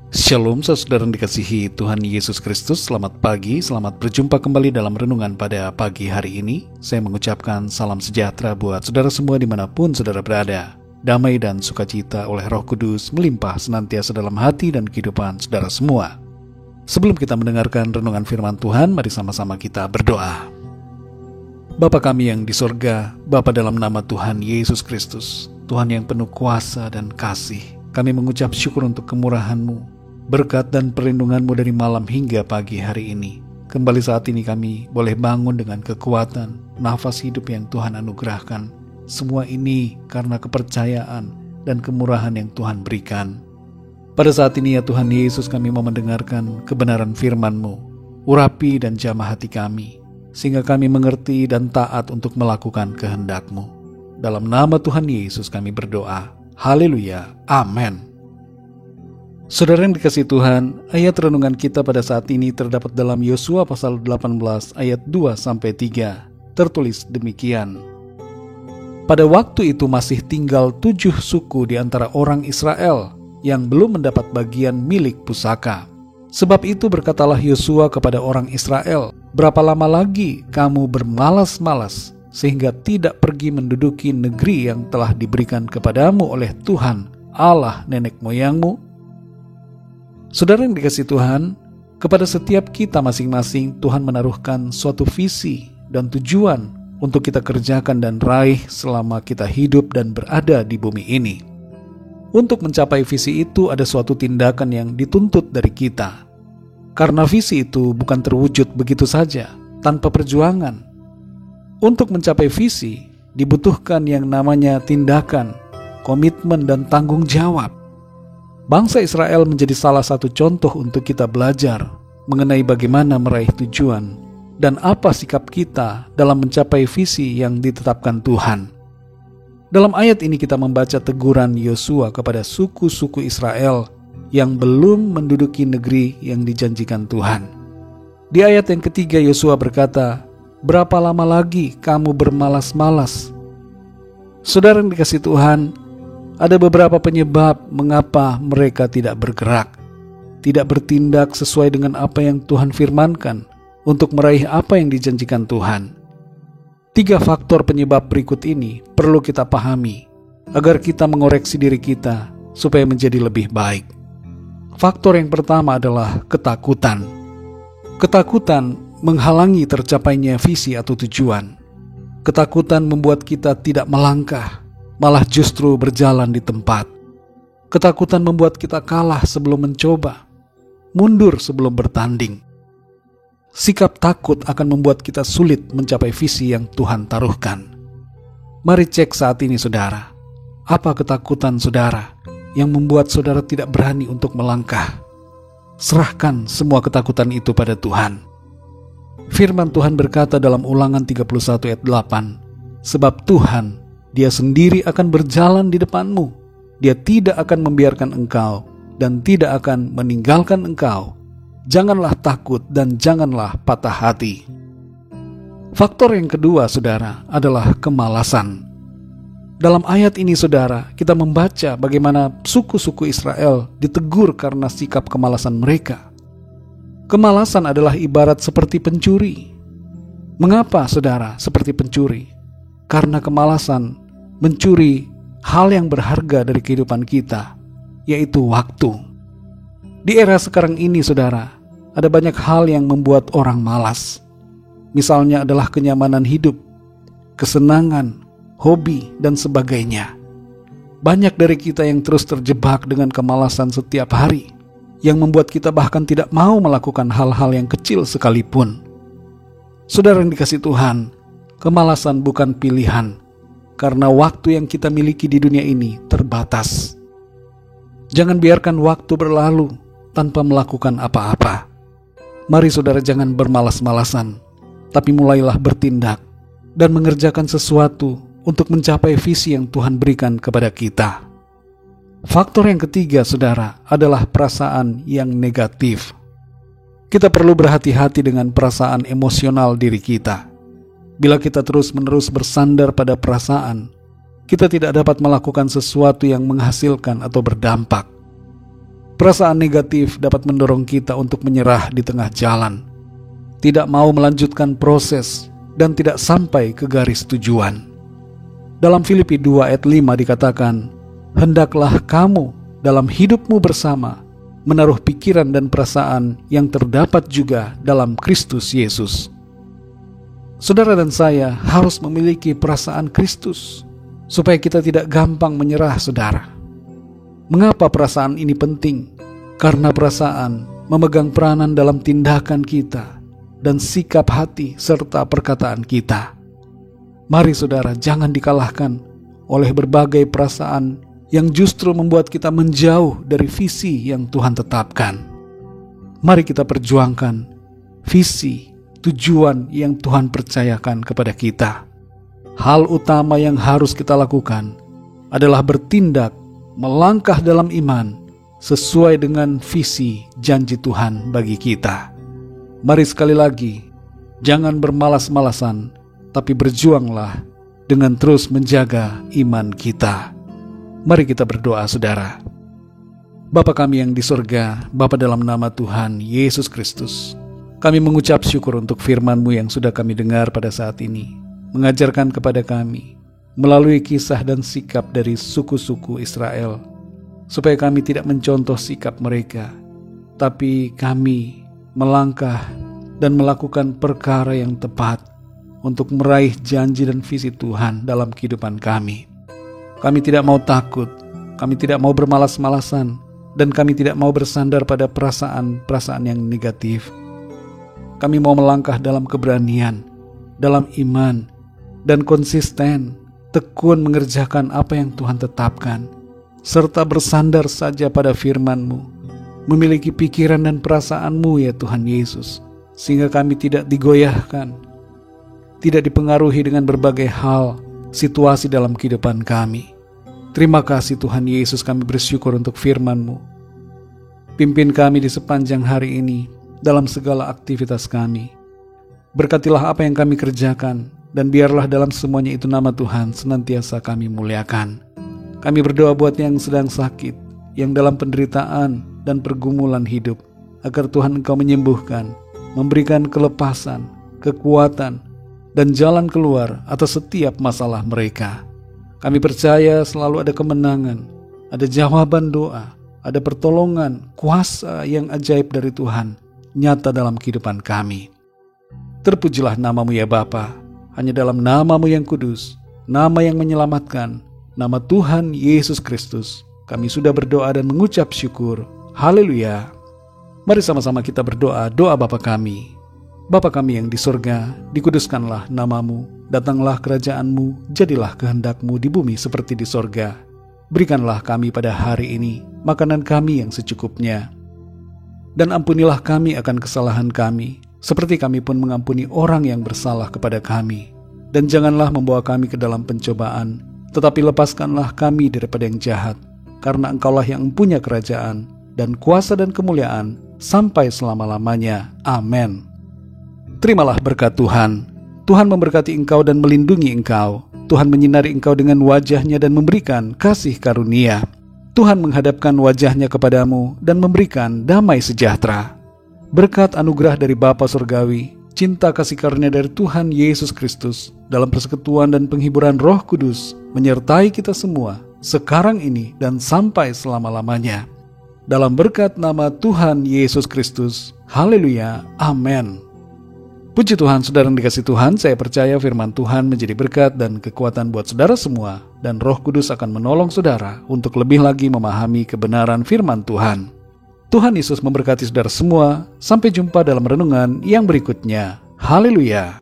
Shalom saudara yang dikasihi Tuhan Yesus Kristus. Selamat pagi, selamat berjumpa kembali dalam renungan pada pagi hari ini. Saya mengucapkan salam sejahtera buat saudara semua dimanapun saudara berada. Damai dan sukacita oleh Roh Kudus melimpah senantiasa dalam hati dan kehidupan saudara semua. Sebelum kita mendengarkan renungan firman Tuhan, mari sama-sama kita berdoa. Bapa kami yang di sorga, Bapa dalam nama Tuhan Yesus Kristus, Tuhan yang penuh kuasa dan kasih, kami mengucap syukur untuk kemurahan-Mu, berkat dan perlindungan-Mu dari malam hingga pagi hari ini. Kembali saat ini kami boleh bangun dengan kekuatan, nafas hidup yang Tuhan anugerahkan. Semua ini karena kepercayaan dan kemurahan yang Tuhan berikan. Pada saat ini ya Tuhan Yesus, kami mau mendengarkan kebenaran firman-Mu. Urapi dan jamah hati kami, sehingga kami mengerti dan taat untuk melakukan kehendak-Mu. Dalam nama Tuhan Yesus kami berdoa. Haleluya. Amin. Saudara yang dikasihi Tuhan, ayat renungan kita pada saat ini terdapat dalam Yosua pasal 18 ayat 2-3. Tertulis demikian. Pada waktu itu masih tinggal 7 suku di antara orang Israel yang belum mendapat bagian milik pusaka. Sebab itu berkatalah Yosua kepada orang Israel, berapa lama lagi kamu bermalas-malas sehingga tidak pergi menduduki negeri yang telah diberikan kepadamu oleh Tuhan Allah nenek moyangmu? Saudara yang dikasihi Tuhan, kepada setiap kita masing-masing Tuhan menaruhkan suatu visi dan tujuan untuk kita kerjakan dan raih selama kita hidup dan berada di bumi ini. Untuk mencapai visi itu ada suatu tindakan yang dituntut dari kita. Karena visi itu bukan terwujud begitu saja, tanpa perjuangan. Untuk mencapai visi dibutuhkan yang namanya tindakan, komitmen dan tanggung jawab. Bangsa Israel menjadi salah satu contoh untuk kita belajar mengenai bagaimana meraih tujuan dan apa sikap kita dalam mencapai visi yang ditetapkan Tuhan. Dalam ayat ini kita membaca teguran Yosua kepada suku-suku Israel yang belum menduduki negeri yang dijanjikan Tuhan. Di ayat yang ketiga Yosua berkata, "Berapa lama lagi kamu bermalas-malas?" Saudara yang dikasihi Tuhan, ada beberapa penyebab mengapa mereka tidak bergerak, tidak bertindak sesuai dengan apa yang Tuhan firmankan untuk meraih apa yang dijanjikan Tuhan. 3 faktor penyebab berikut ini perlu kita pahami agar kita mengoreksi diri kita supaya menjadi lebih baik. Faktor yang pertama adalah ketakutan. Ketakutan menghalangi tercapainya visi atau tujuan. Ketakutan membuat kita tidak melangkah, malah justru berjalan di tempat. Ketakutan membuat kita kalah sebelum mencoba, mundur sebelum bertanding. Sikap takut akan membuat kita sulit mencapai visi yang Tuhan taruhkan. Mari cek saat ini saudara, apa ketakutan saudara yang membuat saudara tidak berani untuk melangkah? Serahkan semua ketakutan itu pada Tuhan. Firman Tuhan berkata dalam Ulangan 31 ayat 8, "Sebab Tuhan, Dia sendiri akan berjalan di depanmu. Dia tidak akan membiarkan engkau dan tidak akan meninggalkan engkau. Janganlah takut dan janganlah patah hati." Faktor yang kedua, saudara, adalah kemalasan. Dalam ayat ini, saudara, kita membaca bagaimana suku-suku Israel ditegur karena sikap kemalasan mereka. Kemalasan adalah ibarat seperti pencuri. Mengapa, saudara, seperti pencuri? Karena kemalasan mencuri hal yang berharga dari kehidupan kita, yaitu waktu. Di era sekarang ini, saudara, ada banyak hal yang membuat orang malas. Misalnya adalah kenyamanan hidup, kesenangan, hobi, dan sebagainya. Banyak dari kita yang terus terjebak dengan kemalasan setiap hari, yang membuat kita bahkan tidak mau melakukan hal-hal yang kecil sekalipun. Saudara yang dikasihi Tuhan, kemalasan bukan pilihan, karena waktu yang kita miliki di dunia ini terbatas. Jangan biarkan waktu berlalu tanpa melakukan apa-apa. Mari saudara jangan bermalas-malasan, tapi mulailah bertindak dan mengerjakan sesuatu untuk mencapai visi yang Tuhan berikan kepada kita. Faktor yang ketiga, saudara, adalah perasaan yang negatif. Kita perlu berhati-hati dengan perasaan emosional diri kita. Bila kita terus-menerus bersandar pada perasaan, kita tidak dapat melakukan sesuatu yang menghasilkan atau berdampak. Perasaan negatif dapat mendorong kita untuk menyerah di tengah jalan, tidak mau melanjutkan proses, dan tidak sampai ke garis tujuan. Dalam Filipi 2 ayat 5 dikatakan, "Hendaklah kamu dalam hidupmu bersama menaruh pikiran dan perasaan yang terdapat juga dalam Kristus Yesus." Saudara dan saya harus memiliki perasaan Kristus supaya kita tidak gampang menyerah, saudara. Mengapa perasaan ini penting? Karena perasaan memegang peranan dalam tindakan kita dan sikap hati serta perkataan kita. Mari saudara, jangan dikalahkan oleh berbagai perasaan yang justru membuat kita menjauh dari visi yang Tuhan tetapkan. Mari kita perjuangkan visi, tujuan yang Tuhan percayakan kepada kita. Hal utama yang harus kita lakukan adalah bertindak, melangkah dalam iman sesuai dengan visi janji Tuhan bagi kita. Mari sekali lagi, jangan bermalas-malasan, tapi berjuanglah dengan terus menjaga iman kita. Mari kita berdoa, saudara. Bapa kami yang di surga, Bapa, dalam nama Tuhan Yesus Kristus, kami mengucap syukur untuk firman-Mu yang sudah kami dengar pada saat ini, mengajarkan kepada kami melalui kisah dan sikap dari suku-suku Israel, supaya kami tidak mencontoh sikap mereka, tapi kami melangkah dan melakukan perkara yang tepat untuk meraih janji dan visi Tuhan dalam kehidupan kami. Kami tidak mau takut, kami tidak mau bermalas-malasan, dan kami tidak mau bersandar pada perasaan-perasaan yang negatif. Kami mau melangkah dalam keberanian, dalam iman, dan konsisten, tekun mengerjakan apa yang Tuhan tetapkan, serta bersandar saja pada firman-Mu, memiliki pikiran dan perasaan-Mu ya Tuhan Yesus, sehingga kami tidak digoyahkan, tidak dipengaruhi dengan berbagai hal, situasi dalam kehidupan kami. Terima kasih Tuhan Yesus, kami bersyukur untuk firman-Mu. Pimpin kami di sepanjang hari ini dalam segala aktivitas kami. Berkatilah apa yang kami kerjakan, dan biarlah dalam semuanya itu nama Tuhan senantiasa kami muliakan. Kami berdoa buat yang sedang sakit, yang dalam penderitaan dan pergumulan hidup, agar Tuhan Engkau menyembuhkan, memberikan kelepasan, kekuatan, dan jalan keluar atas setiap masalah mereka. Kami percaya selalu ada kemenangan, ada jawaban doa, ada pertolongan, kuasa yang ajaib dari Tuhan nyata dalam kehidupan kami. Terpujilah nama-Mu ya Bapa. Hanya dalam nama-Mu yang kudus, nama yang menyelamatkan, nama Tuhan Yesus Kristus, kami sudah berdoa dan mengucap syukur. Haleluya. Mari sama-sama kita berdoa, doa Bapa kami. Bapa kami yang di surga, dikuduskanlah nama-Mu, datanglah kerajaan-Mu, jadilah kehendak-Mu di bumi seperti di surga. Berikanlah kami pada hari ini makanan kami yang secukupnya. Dan ampunilah kami akan kesalahan kami, seperti kami pun mengampuni orang yang bersalah kepada kami. Dan janganlah membawa kami ke dalam pencobaan, tetapi lepaskanlah kami daripada yang jahat, karena Engkaulah yang mempunyai kerajaan, dan kuasa dan kemuliaan, sampai selama-lamanya. Amin. Terimalah berkat Tuhan. Tuhan memberkati engkau dan melindungi engkau. Tuhan menyinari engkau dengan wajah-Nya dan memberikan kasih karunia. Tuhan menghadapkan wajah-Nya kepadamu dan memberikan damai sejahtera. Berkat anugerah dari Bapa Surgawi, cinta kasih karunia dari Tuhan Yesus Kristus, dalam persekutuan dan penghiburan Roh Kudus, menyertai kita semua, sekarang ini dan sampai selama-lamanya. Dalam berkat nama Tuhan Yesus Kristus. Haleluya. Amin. Puji Tuhan, saudara yang dikasihi Tuhan, saya percaya firman Tuhan menjadi berkat dan kekuatan buat saudara semua, dan Roh Kudus akan menolong saudara untuk lebih lagi memahami kebenaran firman Tuhan. Tuhan Yesus memberkati saudara semua. Sampai jumpa dalam renungan yang berikutnya. Haleluya.